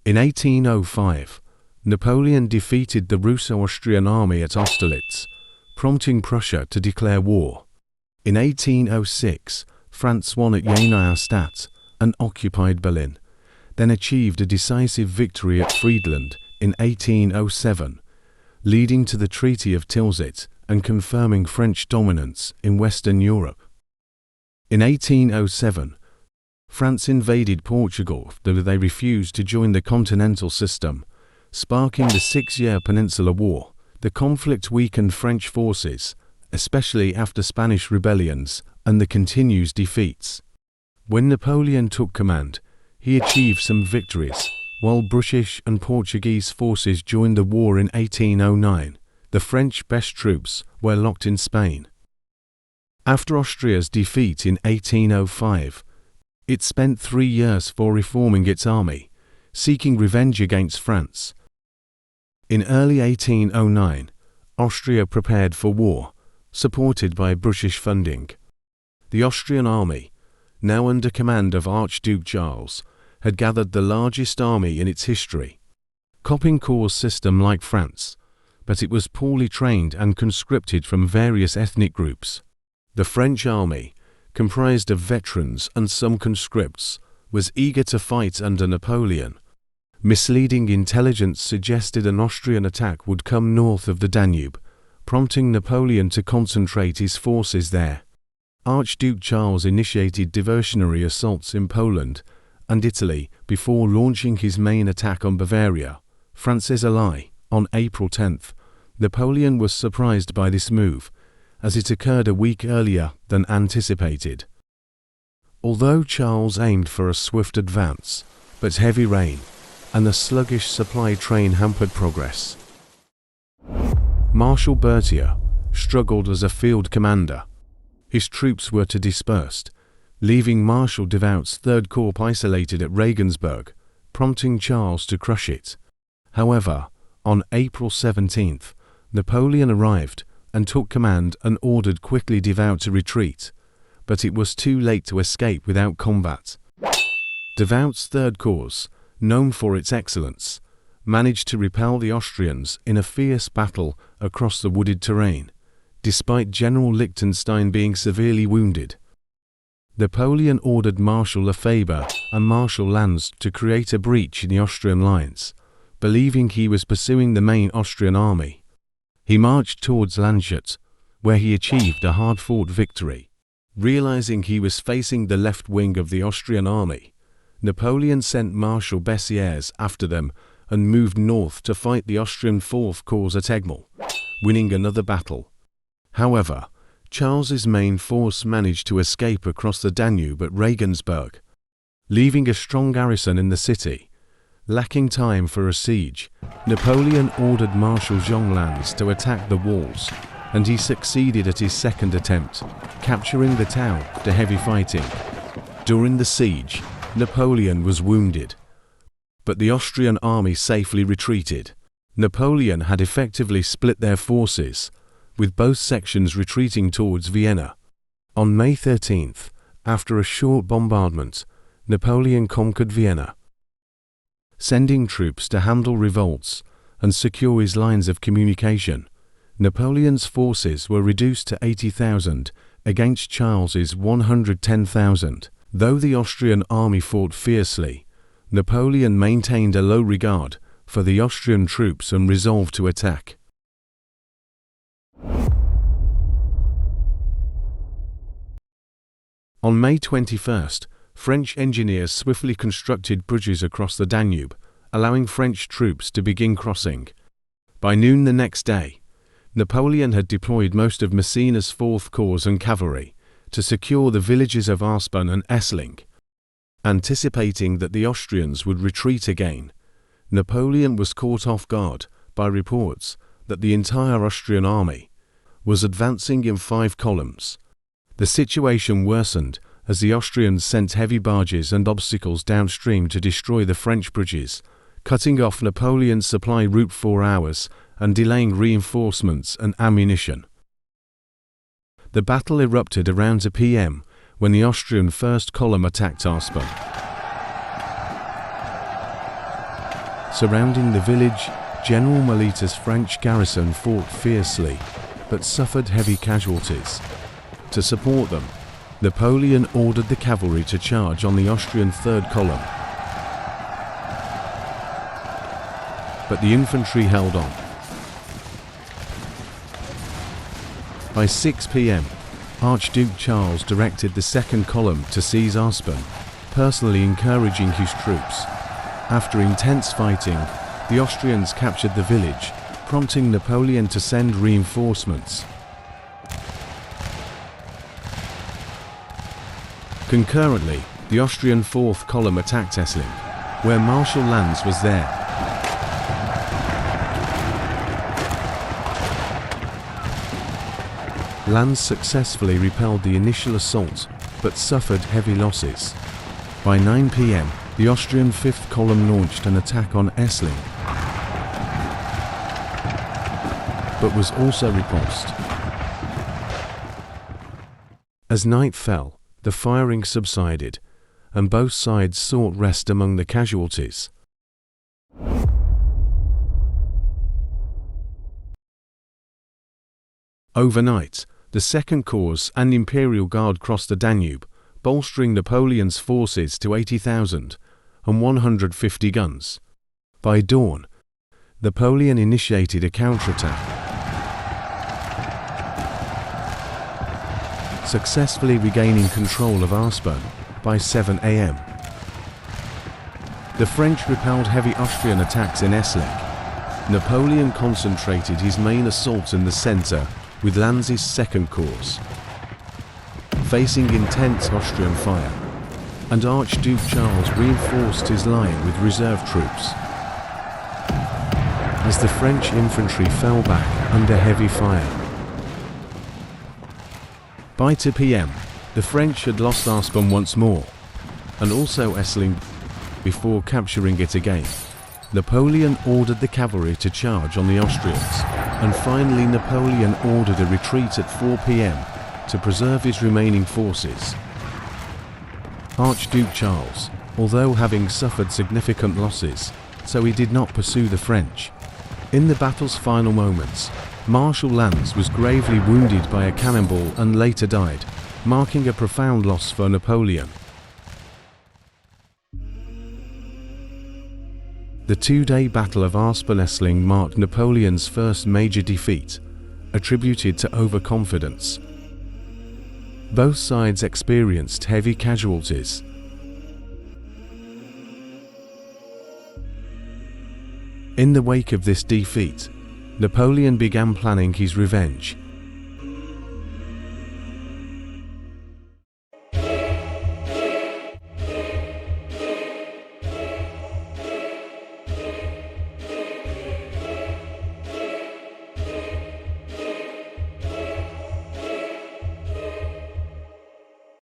In 1805, Napoleon defeated the Russo-Austrian army at Austerlitz, prompting Prussia to declare war. In 1806, France won at Jena Stadt and occupied Berlin, then achieved a decisive victory at Friedland in 1807, leading to the Treaty of Tilsit and confirming French dominance in Western Europe. In 1807, France invaded Portugal, though they refused to join the continental system, sparking the 6-year Peninsula War. The conflict weakened French forces, especially after Spanish rebellions and the continued defeats. When Napoleon took command, he achieved some victories, while British and Portuguese forces joined the war in 1809. The French best troops were locked in Spain. After Austria's defeat in 1805, it spent 3 years for reforming its army, seeking revenge against France. In early 1809, Austria prepared for war, supported by British funding. The Austrian army, now under command of Archduke Charles, had gathered the largest army in its history. Copying Corps' system like France, but it was poorly trained and conscripted from various ethnic groups. The French army, comprised of veterans and some conscripts, was eager to fight under Napoleon. Misleading intelligence suggested an Austrian attack would come north of the Danube, prompting Napoleon to concentrate his forces there. Archduke Charles initiated diversionary assaults in Poland and Italy before launching his main attack on Bavaria, France's ally. On April 10th, Napoleon was surprised by this move, as it occurred a week earlier than anticipated. Although Charles aimed for a swift advance, but heavy rain and a sluggish supply train hampered progress. Marshal Berthier struggled as a field commander. His troops were to disperse, leaving Marshal Davout's Third Corps isolated at Regensburg, prompting Charles to crush it. However, on April 17th, Napoleon arrived and took command and ordered quickly Davout to retreat, but it was too late to escape without combat. Davout's Third Corps, known for its excellence, managed to repel the Austrians in a fierce battle across the wooded terrain, despite General Liechtenstein being severely wounded. Napoleon ordered Marshal Lefebvre and Marshal Lannes to create a breach in the Austrian lines, believing he was pursuing the main Austrian army. He marched towards Landshut, where he achieved a hard-fought victory. Realizing he was facing the left wing of the Austrian army, Napoleon sent Marshal Bessières after them and moved north to fight the Austrian Fourth Corps at Egmont, winning another battle. However, Charles's main force managed to escape across the Danube at Regensburg, leaving a strong garrison in the city. Lacking time for a siege, Napoleon ordered Marshal Jean Lannes to attack the walls, and he succeeded at his second attempt, capturing the town after heavy fighting. During the siege, Napoleon was wounded, but the Austrian army safely retreated. Napoleon had effectively split their forces, with both sections retreating towards Vienna. On May 13th, after a short bombardment, Napoleon conquered Vienna. Sending troops to handle revolts and secure his lines of communication, Napoleon's forces were reduced to 80,000 against Charles's 110,000. Though the Austrian army fought fiercely, Napoleon maintained a low regard for the Austrian troops and resolved to attack. On May 21st, French engineers swiftly constructed bridges across the Danube, allowing French troops to begin crossing. By noon the next day, Napoleon had deployed most of Massena's Fourth Corps and cavalry to secure the villages of Aspern-Essling. Anticipating that the Austrians would retreat again, Napoleon was caught off guard by reports that the entire Austrian army was advancing in 5 columns. The situation worsened as the Austrians sent heavy barges and obstacles downstream to destroy the French bridges, cutting off Napoleon's supply route 4 hours and delaying reinforcements and ammunition. The battle erupted around 2 p.m. when the Austrian first column attacked Aspern. Surrounding the village, General Melita's French garrison fought fiercely, but suffered heavy casualties. To support them, Napoleon ordered the cavalry to charge on the Austrian third column. But the infantry held on. By 6 p.m., Archduke Charles directed the second column to seize Aspern, personally encouraging his troops. After intense fighting, the Austrians captured the village, prompting Napoleon to send reinforcements. Concurrently, the Austrian fourth column attacked Essling, where Marshal Lannes was there. Lannes successfully repelled the initial assault, but suffered heavy losses. By 9 p.m., the Austrian 5th column launched an attack on Essling, but was also repulsed. As night fell, the firing subsided, and both sides sought rest among the casualties. Overnight, the Second Corps and Imperial Guard crossed the Danube, bolstering Napoleon's forces to 80,000 and 150 guns. By dawn, Napoleon initiated a counterattack, successfully regaining control of Aspern by 7 a.m. The French repelled heavy Austrian attacks in Essling. Napoleon concentrated his main assault in the centre with Lannes's Second Corps, facing intense Austrian fire, and Archduke Charles reinforced his line with reserve troops. As the French infantry fell back under heavy fire. By 2 p.m., the French had lost Aspern once more, and also Essling, before capturing it again. Napoleon ordered the cavalry to charge on the Austrians, and finally Napoleon ordered a retreat at 4 p.m. to preserve his remaining forces. Archduke Charles, although having suffered significant losses, so he did not pursue the French. In the battle's final moments, Marshal Lannes was gravely wounded by a cannonball and later died, marking a profound loss for Napoleon. The two-day Battle of Aspern-Essling marked Napoleon's first major defeat, attributed to overconfidence. Both sides experienced heavy casualties. In the wake of this defeat, Napoleon began planning his revenge.